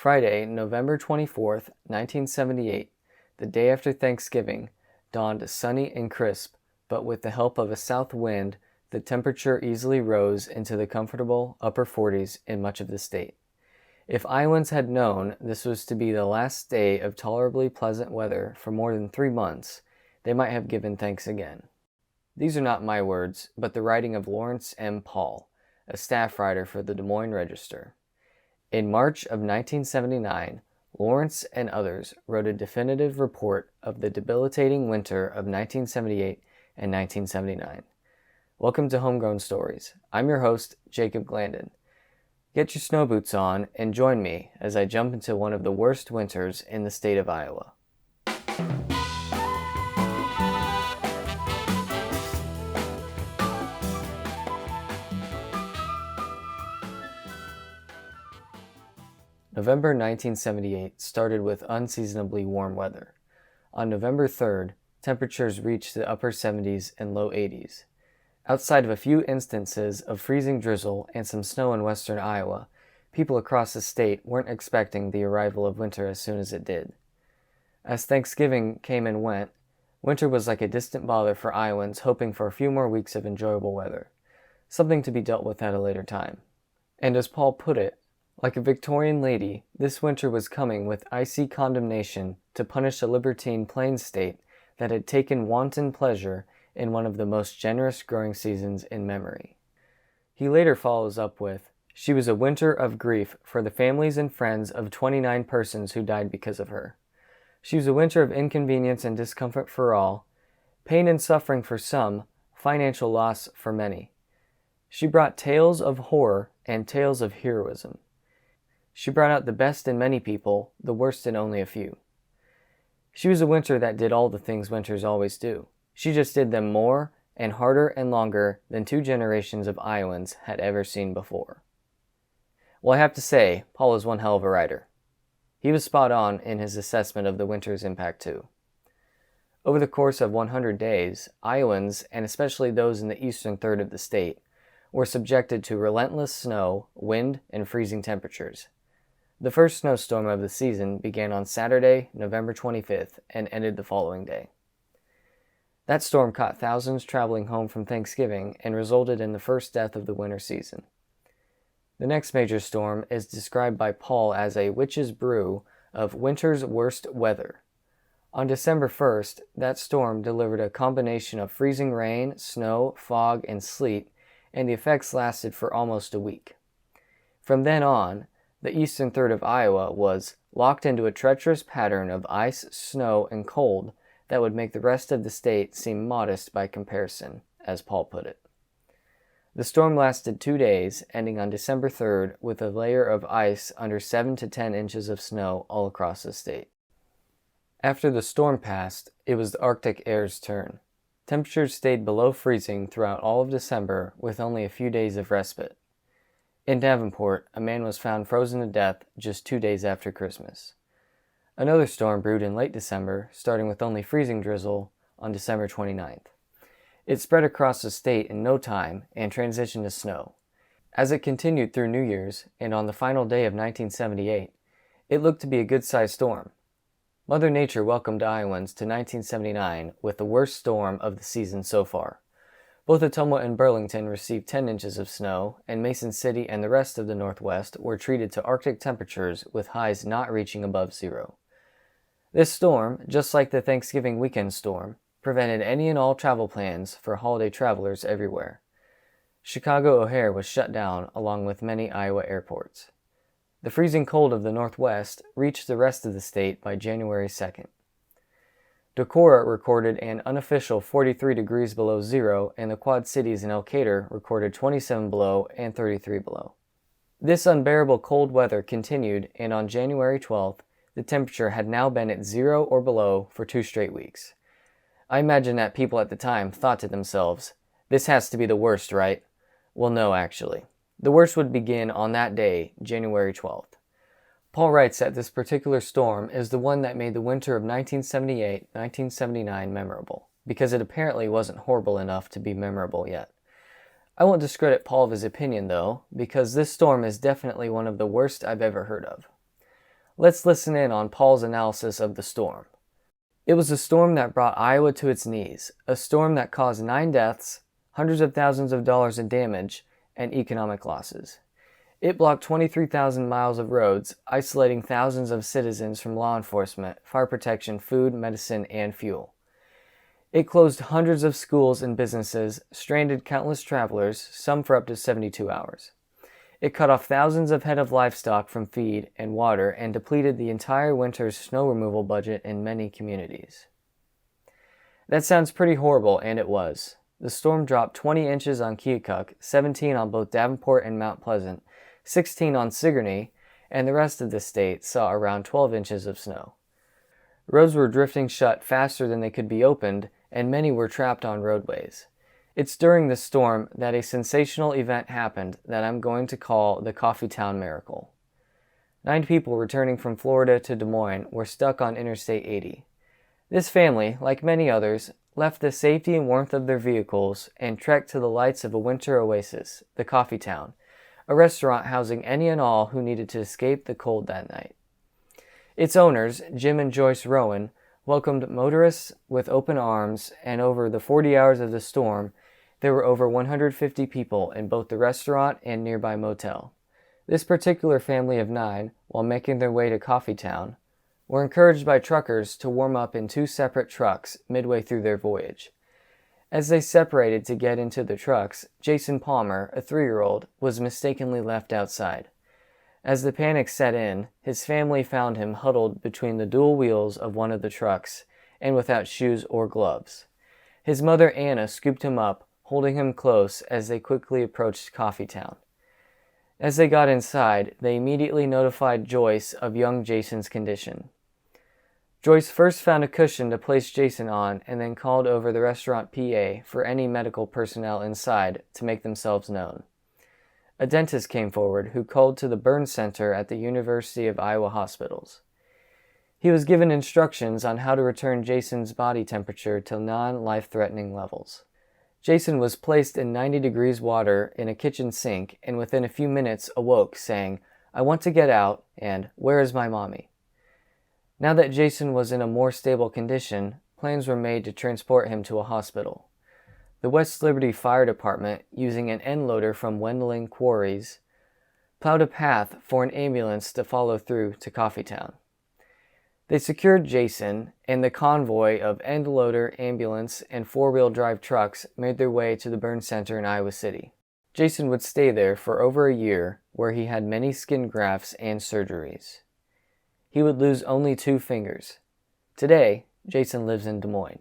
Friday, November 24th, 1978, the day after Thanksgiving, dawned sunny and crisp, but with the help of a south wind, the temperature easily rose into the comfortable upper 40s in much of the state. If Iowans had known this was to be the last day of tolerably pleasant weather for more than 3 months, they might have given thanks again. These are not my words, but the writing of Lawrence M. Paul, a staff writer for the Des Moines Register. In March of 1979, Lawrence and others wrote a definitive report of the debilitating winter of 1978 and 1979. Welcome to Homegrown Stories. I'm your host, Jacob Glandon. Get your snow boots on and join me as I jump into one of the worst winters in the state of Iowa. November 1978 started with unseasonably warm weather. On November 3rd, temperatures reached the upper 70s and low 80s. Outside of a few instances of freezing drizzle and some snow in western Iowa, people across the state weren't expecting the arrival of winter as soon as it did. As Thanksgiving came and went, winter was like a distant bother for Iowans hoping for a few more weeks of enjoyable weather, something to be dealt with at a later time. And as Paul put it, like a Victorian lady, this winter was coming with icy condemnation to punish a libertine plains state that had taken wanton pleasure in one of the most generous growing seasons in memory. He later follows up with, "She was a winter of grief for the families and friends of 29 persons who died because of her. She was a winter of inconvenience and discomfort for all, pain and suffering for some, financial loss for many. She brought tales of horror and tales of heroism. She brought out the best in many people, the worst in only a few. She was a winter that did all the things winters always do. She just did them more and harder and longer than 2 generations of Iowans had ever seen before." Well, I have to say, Paul is one hell of a writer. He was spot on in his assessment of the winter's impact too. Over the course of 100 days, Iowans, and especially those in the eastern third of the state, were subjected to relentless snow, wind, and freezing temperatures. The first snowstorm of the season began on Saturday, November 25th, and ended the following day. That storm caught thousands traveling home from Thanksgiving and resulted in the first death of the winter season. The next major storm is described by Paul as a witch's brew of winter's worst weather. On December 1st, that storm delivered a combination of freezing rain, snow, fog, and sleet, and the effects lasted for almost a week. From then on, the eastern third of Iowa was locked into a treacherous pattern of ice, snow, and cold that would make the rest of the state seem modest by comparison, as Paul put it. The storm lasted 2 days, ending on December 3rd with a layer of ice under 7 to 10 inches of snow all across the state. After the storm passed, it was the Arctic air's turn. Temperatures stayed below freezing throughout all of December with only a few days of respite. In Davenport, a man was found frozen to death just 2 days after Christmas. Another storm brewed in late December, starting with only freezing drizzle on December 29th. It spread across the state in no time and transitioned to snow. As it continued through New Year's and on the final day of 1978, it looked to be a good-sized storm. Mother Nature welcomed Iowans to 1979 with the worst storm of the season so far. Both Ottumwa and Burlington received 10 inches of snow, and Mason City and the rest of the Northwest were treated to Arctic temperatures with highs not reaching above 0. This storm, just like the Thanksgiving weekend storm, prevented any and all travel plans for holiday travelers everywhere. Chicago O'Hare was shut down along with many Iowa airports. The freezing cold of the Northwest reached the rest of the state by January 2nd. Decorah recorded an unofficial 43 degrees below 0, and the Quad Cities and Elkader recorded 27 below and 33 below. This unbearable cold weather continued, and on January 12th, the temperature had now been at 0 or below for 2 straight weeks. I imagine that people at the time thought to themselves, "This has to be the worst, right?" Well, no, actually. The worst would begin on that day, January 12th. Paul writes that this particular storm is the one that made the winter of 1978-1979 memorable, because it apparently wasn't horrible enough to be memorable yet. I won't discredit Paul of his opinion, though, because this storm is definitely one of the worst I've ever heard of. Let's listen in on Paul's analysis of the storm. It was a storm that brought Iowa to its knees, a storm that caused 9 deaths, hundreds of thousands of dollars in damage, and economic losses. It blocked 23,000 miles of roads, isolating thousands of citizens from law enforcement, fire protection, food, medicine, and fuel. It closed hundreds of schools and businesses, stranded countless travelers, some for up to 72 hours. It cut off thousands of head of livestock from feed and water and depleted the entire winter's snow removal budget in many communities. That sounds pretty horrible, and it was. The storm dropped 20 inches on Keokuk, 17 on both Davenport and Mount Pleasant, 16 on Sigourney, and the rest of the state saw around 12 inches of snow. Roads were drifting shut faster than they could be opened, and many were trapped on roadways. It's during the storm that a sensational event happened that I'm going to call the Coffeetown Miracle. 9 people returning from Florida to Des Moines were stuck on Interstate 80. This family, like many others, left the safety and warmth of their vehicles and trekked to the lights of a winter oasis, the Coffeetown, a restaurant housing any and all who needed to escape the cold that night. Its owners, Jim and Joyce Rowan, welcomed motorists with open arms, and over the 40 hours of the storm, there were over 150 people in both the restaurant and nearby motel. This particular family of 9, while making their way to Coffeetown, were encouraged by truckers to warm up in 2 separate trucks midway through their voyage. As they separated to get into the trucks, Jason Palmer, a 3-year-old, was mistakenly left outside. As the panic set in, his family found him huddled between the dual wheels of one of the trucks and without shoes or gloves. His mother Anna scooped him up, holding him close as they quickly approached Coffeetown. As they got inside, they immediately notified Joyce of young Jason's condition. Joyce first found a cushion to place Jason on and then called over the restaurant PA for any medical personnel inside to make themselves known. A dentist came forward who called to the burn center at the University of Iowa hospitals. He was given instructions on how to return Jason's body temperature to non-life-threatening levels. Jason was placed in 90 degrees water in a kitchen sink and within a few minutes awoke saying, "I want to get out," and "Where is my mommy?" Now that Jason was in a more stable condition, plans were made to transport him to a hospital. The West Liberty Fire Department, using an end loader from Wendling Quarries, plowed a path for an ambulance to follow through to Coffeetown. They secured Jason, and the convoy of end loader, ambulance, and 4-wheel drive trucks made their way to the burn center in Iowa City. Jason would stay there for over a year, where he had many skin grafts and surgeries. He would lose only 2 fingers. Today, Jason lives in Des Moines.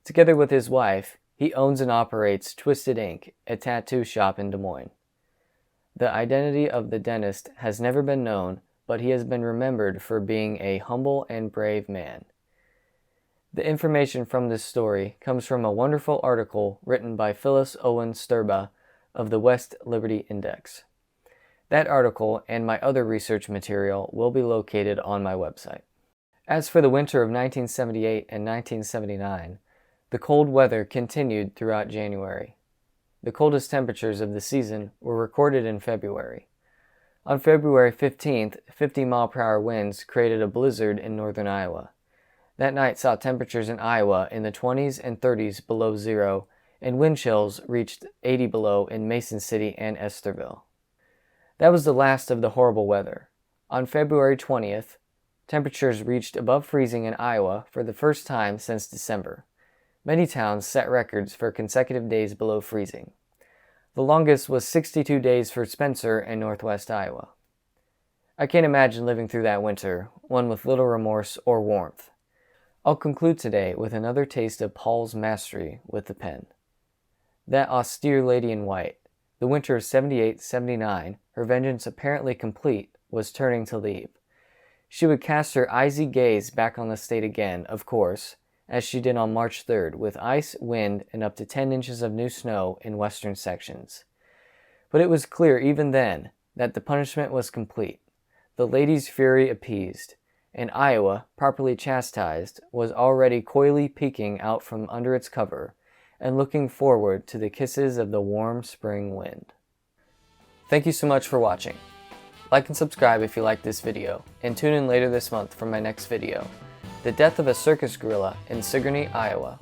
Together with his wife, he owns and operates Twisted Ink, a tattoo shop in Des Moines. The identity of the dentist has never been known, but he has been remembered for being a humble and brave man. The information from this story comes from a wonderful article written by Phyllis Owen Sturba of the West Liberty Index. That article and my other research material will be located on my website. As for the winter of 1978 and 1979, the cold weather continued throughout January. The coldest temperatures of the season were recorded in February. On February 15th, 50-mile-per-hour winds created a blizzard in northern Iowa. That night saw temperatures in Iowa in the 20s and 30s below zero, and wind chills reached 80 below in Mason City and Estherville. That was the last of the horrible weather. On February 20th, temperatures reached above freezing in Iowa for the first time since December. Many towns set records for consecutive days below freezing. The longest was 62 days for Spencer in northwest Iowa. I can't imagine living through that winter, one with little remorse or warmth. I'll conclude today with another taste of Paul's mastery with the pen. That austere lady in white, the winter of 78-79, her vengeance apparently complete, was turning to leave. She would cast her icy gaze back on the state again, of course, as she did on March 3rd, with ice, wind, and up to 10 inches of new snow in western sections. But it was clear even then that the punishment was complete, the lady's fury appeased, and Iowa, properly chastised, was already coyly peeking out from under its cover and looking forward to the kisses of the warm spring wind. Thank you so much for watching. Like and subscribe if you like this video, and tune in later this month for my next video, The Death of a Circus Gorilla in Sigourney, Iowa.